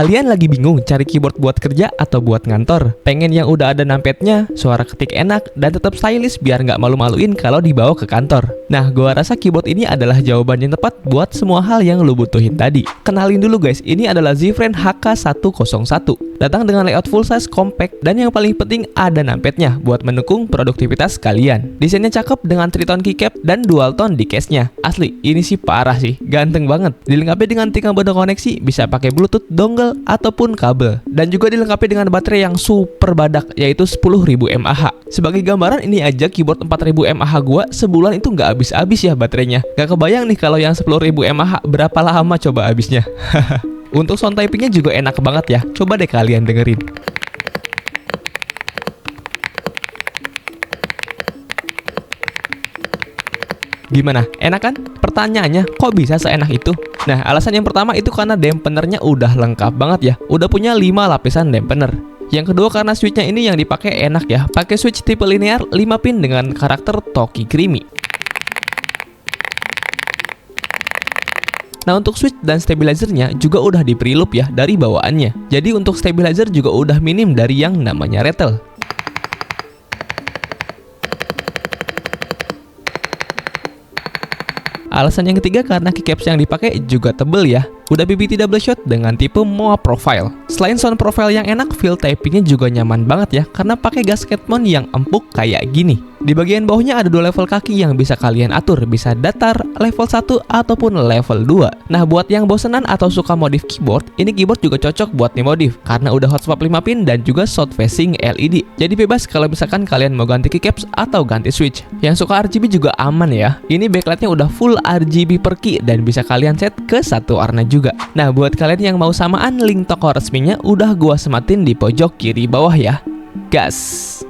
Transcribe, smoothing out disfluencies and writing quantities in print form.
Kalian lagi bingung cari keyboard buat kerja atau buat ngantor? Pengen yang udah ada numpadnya, suara ketik enak, dan tetap stylish biar nggak malu-maluin kalau dibawa ke kantor? Nah, gua rasa keyboard ini adalah jawaban yang tepat buat semua hal yang lu butuhin tadi. Kenalin dulu guys, ini adalah Z-Friend HK101. Datang dengan layout full size compact dan yang paling penting ada numpadnya buat mendukung produktivitas kalian. Desainnya cakep dengan triton keycap dan dual tone di case-nya. Asli, ini sih parah sih, ganteng banget. Dilengkapi dengan 3 mode koneksi, bisa pakai Bluetooth, dongle, ataupun kabel. Dan juga dilengkapi dengan baterai yang super badak, yaitu 10.000 mAh. Sebagai gambaran, ini aja keyboard 4.000 mAh gua sebulan itu nggak habis-habis ya baterainya. Gak kebayang nih kalau yang 10.000 mAh berapa lama coba habisnya. Untuk sound typingnya juga enak banget ya. Coba deh kalian dengerin. Gimana? Enak kan? Pertanyaannya, kok bisa seenak itu? Nah, alasan yang pertama itu karena dampenernya udah lengkap banget ya. Udah punya 5 lapisan dampener. Yang kedua karena switchnya ini yang dipakai enak ya. Pakai switch tipe linear 5 pin dengan karakter Toki Creamy. Nah, untuk switch dan stabilizernya juga udah di preloop ya dari bawaannya. Jadi untuk stabilizer juga udah minim dari yang namanya rattle. Alasan yang ketiga karena keycaps yang dipakai juga tebel ya. Udah BBT double shot dengan tipe MOA profile. Selain sound profile yang enak, feel typingnya juga nyaman banget ya karena pakai gasket mount yang empuk kayak gini. Di bagian bawahnya ada 2 level kaki yang bisa kalian atur, bisa datar, level 1 ataupun level 2. Nah, buat yang bosenan atau suka modif keyboard, ini keyboard juga cocok buat dimodif karena udah hot swap 5 pin dan juga south facing LED. Jadi bebas kalau misalkan kalian mau ganti keycaps atau ganti switch. Yang suka RGB juga aman ya. Ini backlightnya udah full RGB per key dan bisa kalian set ke satu warna juga. Nah, buat kalian yang mau samaan, link toko resminya udah gua sematin di pojok kiri bawah ya. Gas!